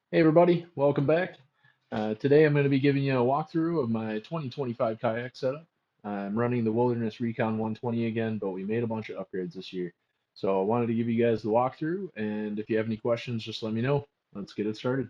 Hey everybody, welcome back. Today I'm going to be giving you a walkthrough of my 2025 kayak setup. I'm running the Wilderness Recon 120 again, but we made a bunch of upgrades this year. So I wanted to give you guys the walkthrough, and if you have any questions, just let me know. Let's get it started.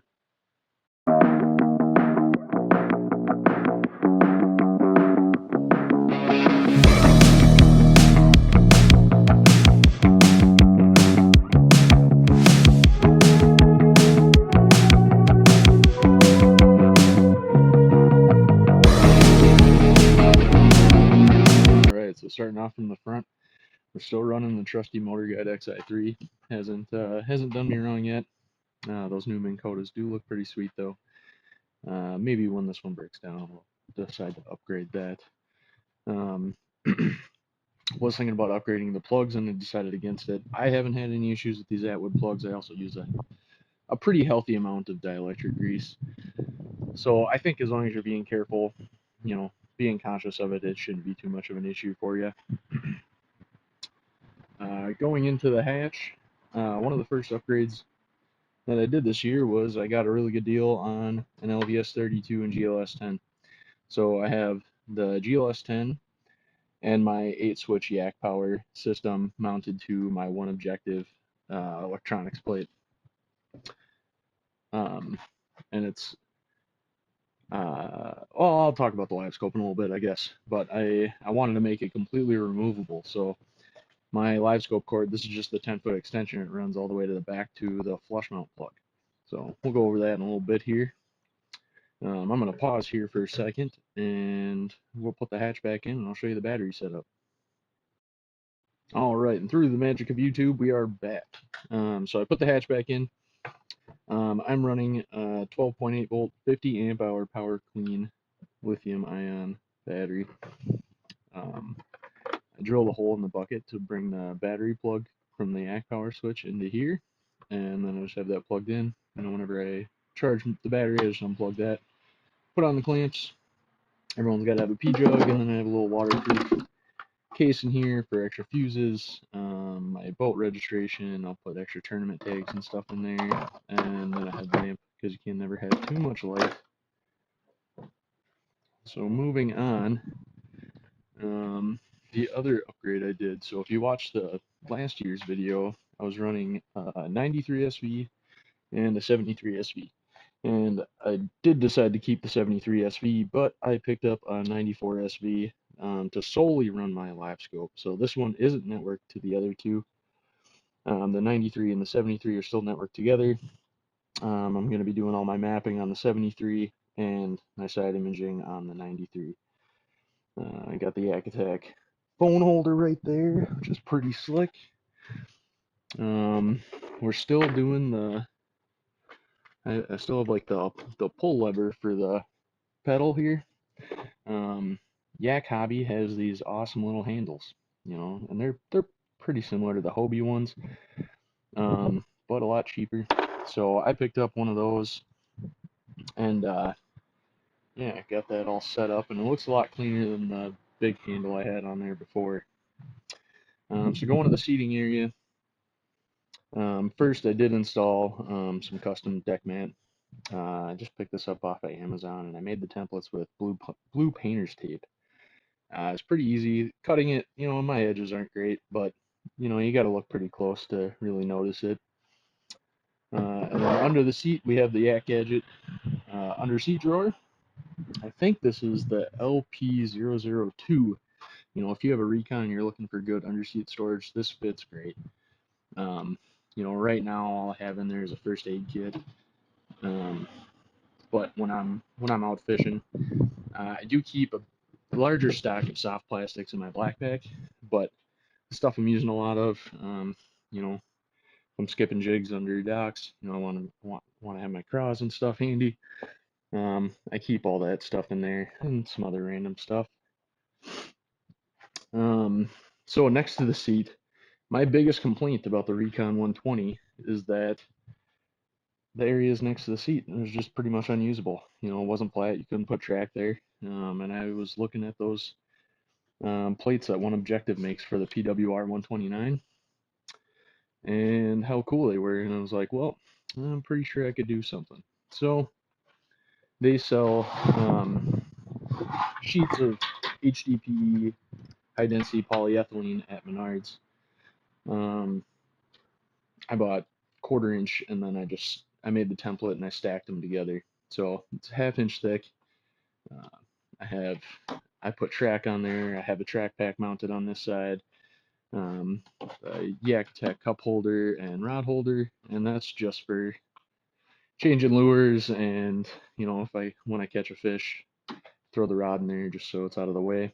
Alright, so starting off from the front, we're still running the trusty Motor Guide XI3. Hasn't done me wrong yet. Those new Minn Kotas do look pretty sweet though. Maybe when this one breaks down, we'll decide to upgrade that. Um, was thinking about upgrading the plugs and I decided against it. I haven't had any issues with these Atwood plugs. I also use a pretty healthy amount of dielectric grease. So I think as long as you're being careful, being conscious of it, it shouldn't be too much of an issue for you. Going into the hatch, one of the first upgrades that I did this year was I got a really good deal on an LVS 32 and GLS 10. So I have the GLS 10 and my 8-switch yak power system mounted to my one objective electronics plate. Um, and it's well, I'll talk about the live scope in a little bit, I guess. But I wanted to make it completely removable. So my live scope cord, this is just the 10-foot extension. It runs all the way to the back to the flush mount plug. So we'll go over that in a little bit here. I'm going to pause here for a second and we'll put the hatch back in and I'll show you the battery setup. All right, and through the magic of YouTube, we are back. So I put the hatch back in. I'm running a 12.8 volt, 50 amp hour power clean lithium ion battery. I drilled a hole in the bucket to bring the battery plug from the yak power switch into here, and then I just have that plugged in. And whenever I charge the battery, I just unplug that, put on the clamps. Everyone's got to have a P jug, and then I have a little waterproof case in here for extra fuses, my boat registration. I'll put extra tournament tags and stuff in there, and then a headlamp because you can never have too much light. So moving on, the other upgrade I did. So if you watched the last year's video, I was running a 93 SV and a 73 SV. And I did decide to keep the 73 SV, but I picked up a 94 SV to solely run my live scope. So this one isn't networked to the other two. The 93 and the 73 are still networked together. I'm going to be doing all my mapping on the 73 and my side imaging on the 93. I got the Yak Attack phone holder right there, which is pretty slick. We're still doing I still have like the pull lever for the pedal here. Yak Hobby has these awesome little handles, and they're pretty similar to the Hobie ones, but a lot cheaper. So I picked up one of those, and yeah, got that all set up, and it looks a lot cleaner than the big handle I had on there before. So going to the seating area, first I did install some custom deck mat. I just picked this up off of Amazon, and I made the templates with blue painter's tape. It's pretty easy cutting it. My edges aren't great, but you got to look pretty close to really notice it. And then under the seat, we have the Yak Gadget under seat drawer. I think this is the LP002. If you have a Recon and you're looking for good underseat storage, this fits great. Right now all I have in there is a first aid kit. But when I'm out fishing, I do keep a larger stock of soft plastics in my black pack. But the stuff I'm using a lot of, if I'm skipping jigs under docks, I want to have my craws and stuff handy. I keep all that stuff in there and some other random stuff. So next to the seat, my biggest complaint about the Recon 120 is that the areas next to the seat was just pretty much unusable. It wasn't flat. You couldn't put track there. And I was looking at those plates that One Objective makes for the PWR 129, and how cool they were. And I was like, well, I'm pretty sure I could do something. So they sell sheets of HDPE, high density polyethylene at Menards. Um, I bought quarter inch, and then I made the template and I stacked them together. So it's a half inch thick. Uh, I have I put track on there. I have a track pack mounted on this side. A Yak Tech cup holder and rod holder, and that's just for changing lures and if I when I catch a fish, throw the rod in there just so it's out of the way.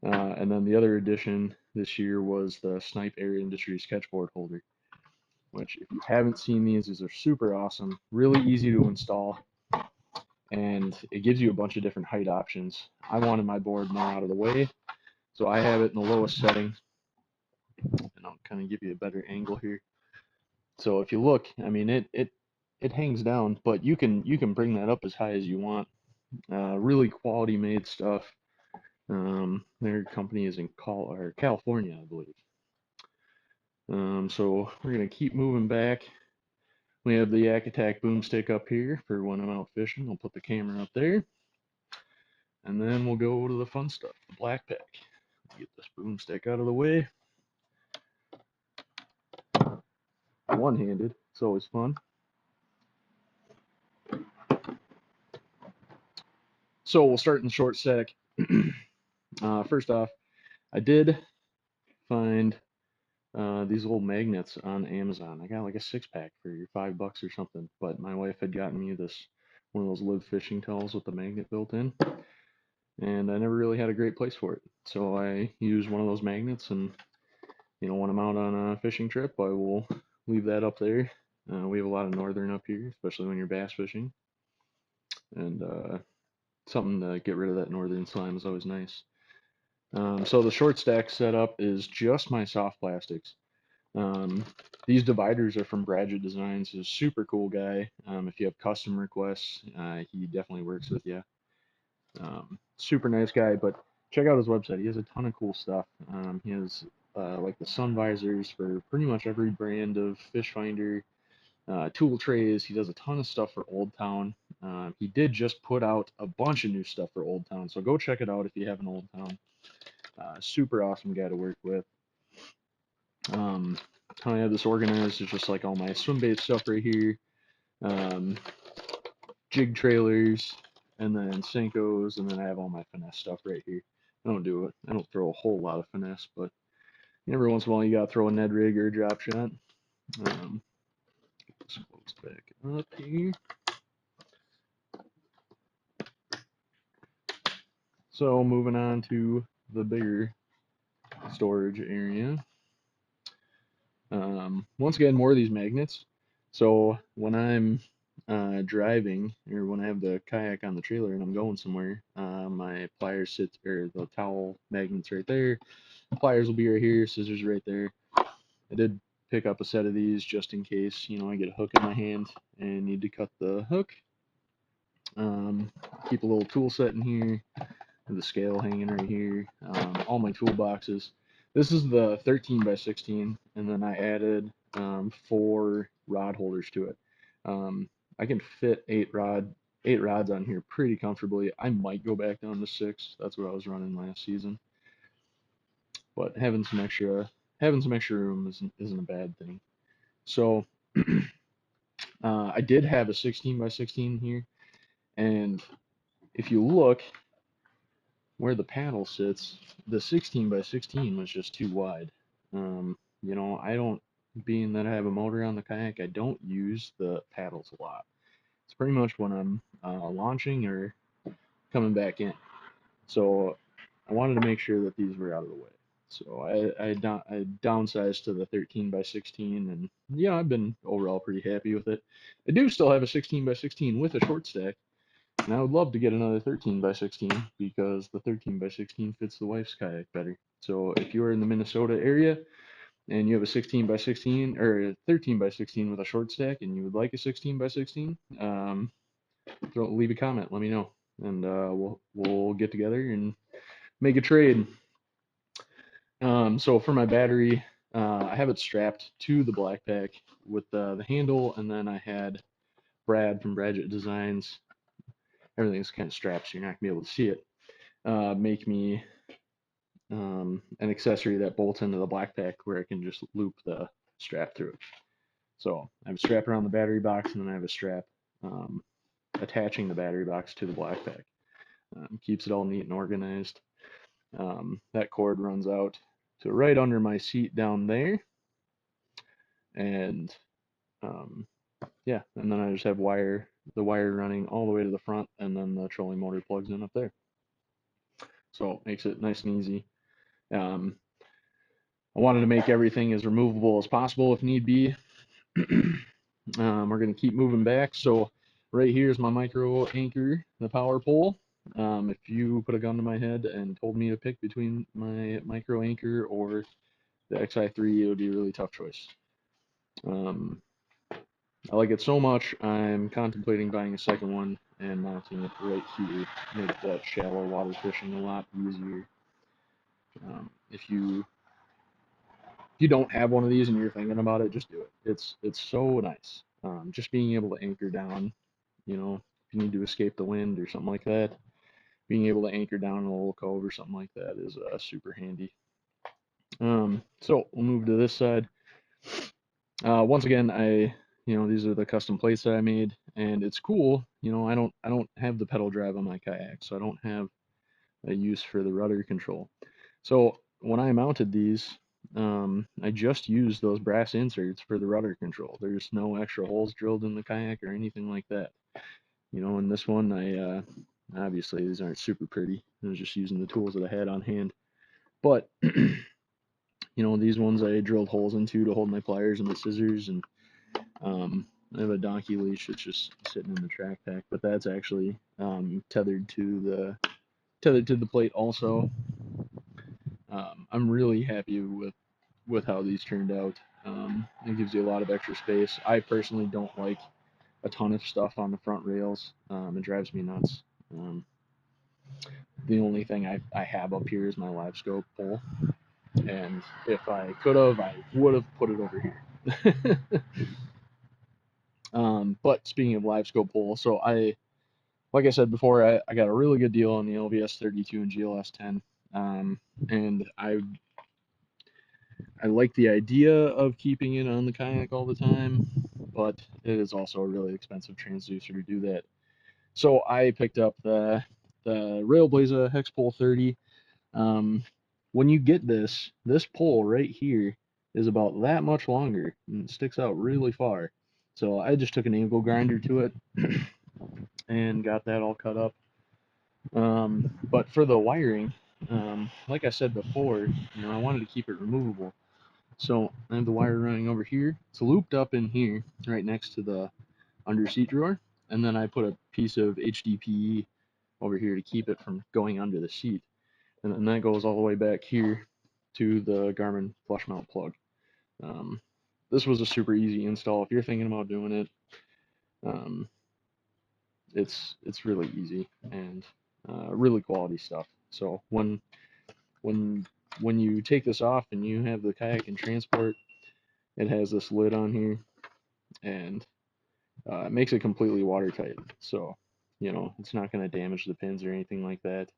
And then the other addition this year was the Snipe Air Industries catchboard holder, which if you haven't seen these are super awesome, really easy to install, and it gives you a bunch of different height options. I wanted my board more out of the way, so I have it in the lowest setting, and I'll kind of give you a better angle here. So if you look, I mean it hangs down, but you can bring that up as high as you want. Really quality made stuff. Their company is in California, I believe. So we're gonna keep moving back. We have the Yak Attack boomstick up here for when I'm out fishing. I'll put the camera up there, and then we'll go to the fun stuff, the black pack. Get this boomstick out of the way. One-handed, it's always fun. So we'll start in the short stack. First off, I did find these old magnets on Amazon. I got like a 6-pack for $5 or something. But my wife had gotten me this one of those live fishing towels with the magnet built in, and I never really had a great place for it. So I use one of those magnets, and when I'm out on a fishing trip, I will leave that up there. We have a lot of northern up here, especially when you're bass fishing, and something to get rid of that northern slime is always nice. So the short stack setup is just my soft plastics. Um, these dividers are from Bradgett Designs. He's a super cool guy. If you have custom requests, he definitely works with you. Super nice guy, but check out his website. He has a ton of cool stuff. He has like the sun visors for pretty much every brand of fish finder, tool trays. He does a ton of stuff for Old Town. He did just put out a bunch of new stuff for Old Town, so go check it out if you have an Old Town. Super awesome guy to work with. How I have this organized is just like all my swim bait stuff right here, um, jig trailers, and then Senkos, and then I have all my finesse stuff right here. I don't throw a whole lot of finesse, but every once in a while you gotta throw a Ned rig or a drop shot. Um, get this close back up here. So moving on to the bigger storage area. Once again, more of these magnets. So when I'm driving, or when I have the kayak on the trailer and I'm going somewhere, my pliers sit, or the towel magnets right there. Pliers will be right here, scissors right there. I did pick up a set of these just in case, I get a hook in my hand and need to cut the hook. Keep a little tool set in here, the scale hanging right here, all my toolboxes. This is the 13 by 16, and then I added 4 rod holders to it. I can fit 8 rods on here pretty comfortably. I might go back down to 6. That's what I was running last season. But having some extra room isn't a bad thing. So I did have a 16 by 16 here, and if you look where the paddle sits, the 16 by 16 was just too wide. I don't, being that I have a motor on the kayak, I don't use the paddles a lot. It's pretty much when I'm launching or coming back in. So I wanted to make sure that these were out of the way. So I downsized to the 13 by 16, and I've been overall pretty happy with it. I do still have a 16 by 16 with a short stack, and I would love to get another 13 by 16 because the 13 by 16 fits the wife's kayak better. So if you're in the Minnesota area and you have a 16 by 16 or a 13 by 16 with a short stack and you would like a 16 by 16, leave a comment, let me know, and we'll get together and make a trade. So for my battery, I have it strapped to the black pack with the handle, and then I had Brad from Bradget Designs. Everything's kind of strapped, so you're not gonna be able to see it. Make me an accessory that bolts into the black pack where I can just loop the strap through it. So I have a strap around the battery box, and then I have a strap um, attaching the battery box to the black pack. Keeps it all neat and organized. That cord runs out to right under my seat down there, and um, yeah, and then I just have the wire running all the way to the front, and then the trolling motor plugs in up there. So it makes it nice and easy. Um, I wanted to make everything as removable as possible if need be. We're going to keep moving back. So right here is my micro anchor, the power pole. If you put a gun to my head and told me to pick between my micro anchor or the XI3, it would be a really tough choice. Um, I like it so much, I'm contemplating buying a second one and mounting it right here. Make that shallow water fishing a lot easier. If you don't have one of these and you're thinking about it, just do it. It's so nice. Just being able to anchor down, if you need to escape the wind or something like that, being able to anchor down in a little cove or something like that is super handy. So we'll move to this side. Once again, these are the custom plates that I made, and it's cool. I don't have the pedal drive on my kayak, so I don't have a use for the rudder control. So when I mounted these, I just used those brass inserts for the rudder control. There's no extra holes drilled in the kayak or anything like that. In this one, obviously these aren't super pretty. I was just using the tools that I had on hand. But these ones I drilled holes into to hold my pliers and the scissors, and I have a donkey leash that's just sitting in the track pack, but that's actually tethered to the plate also. I'm really happy with how these turned out. It gives you a lot of extra space. I personally don't like a ton of stuff on the front rails. It drives me nuts. Um, the only thing I have up here is my live scope pole, and if I could have, I would have put it over here. But speaking of live scope pole, so like I said before, I got a really good deal on the LVS 32 and GLS 10, and I like the idea of keeping it on the kayak all the time, but it is also a really expensive transducer to do that. So I picked up the Railblaza Hex Pole 30. When you get this pole right here is about that much longer and it sticks out really far. So I just took an angle grinder to it and got that all cut up. But for the wiring, like I said before, I wanted to keep it removable. So I have the wire running over here. It's looped up in here, right next to the under seat drawer, and then I put a piece of HDPE over here to keep it from going under the seat, and then that goes all the way back here to the Garmin flush mount plug. Um, this was a super easy install. If you're thinking about doing it, um, it's really easy and really quality stuff. So when when you take this off and you have the kayak in transport, it has this lid on here, and it makes it completely watertight. So it's not going to damage the pins or anything like that.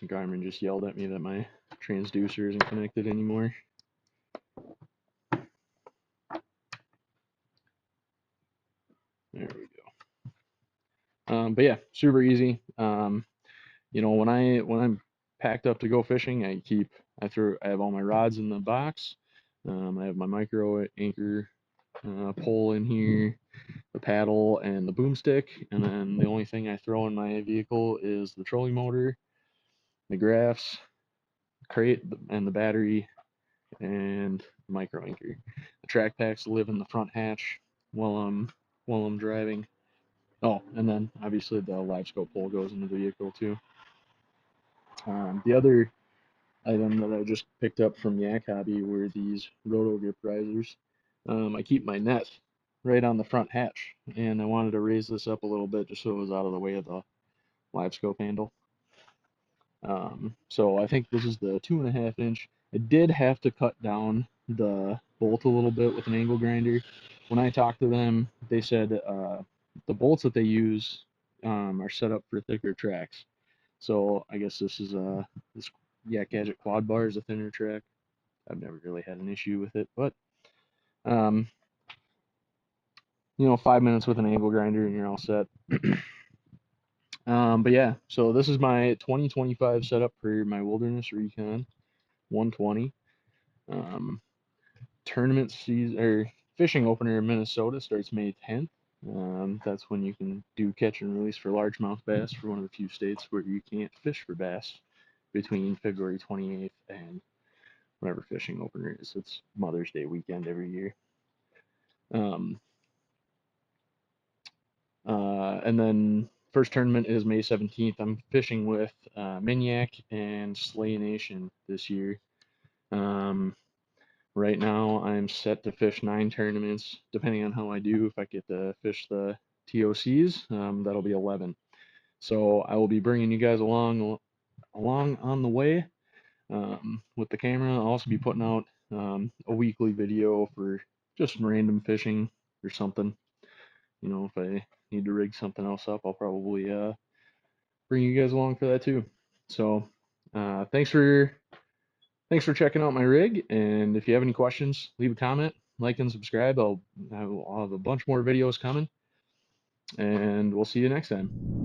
Garmin just yelled at me that my transducer isn't connected anymore. There we go. But yeah, super easy. When I'm packed up to go fishing, I have all my rods in the box. I have my micro anchor pole in here, the paddle, and the boomstick. And then the only thing I throw in my vehicle is the trolling motor, the graphs, crate, and the battery, and the micro anchor. The track packs live in the front hatch while I'm driving. Oh, and then obviously the live scope pole goes in the vehicle too. The other item that I just picked up from Yak Hobby were these roto grip risers. I keep my net right on the front hatch, and I wanted to raise this up a little bit just so it was out of the way of the live scope handle. So I think this is the 2.5 inch. I did have to cut down the bolt a little bit with an angle grinder. When I talked to them, they said the bolts that they use are set up for thicker tracks. So I guess this Yak Gadget quad bar is a thinner track. I've never really had an issue with it, but um, 5 minutes with an angle grinder and you're all set. But yeah, so this is my 2025 setup for my Wilderness Recon 120. Um, Tournament season or fishing opener in Minnesota starts May 10th. That's when you can do catch and release for largemouth bass for one of the few states where you can't fish for bass between February 28th and whenever fishing opener is. It's Mother's Day weekend every year. Um, and then first tournament is May 17th. I'm fishing with Minyak and Slay Nation this year. Um, right now, I'm set to fish 9 tournaments, depending on how I do. If I get to fish the TOCs, that'll be 11. So I will be bringing you guys along on the way with the camera. I'll also be putting out a weekly video for just random fishing or something. If I need to rig something else up, I'll probably bring you guys along for that too. So thanks for checking out my rig, and if you have any questions, leave a comment, like, and subscribe. I'll have a bunch more videos coming, and we'll see you next time.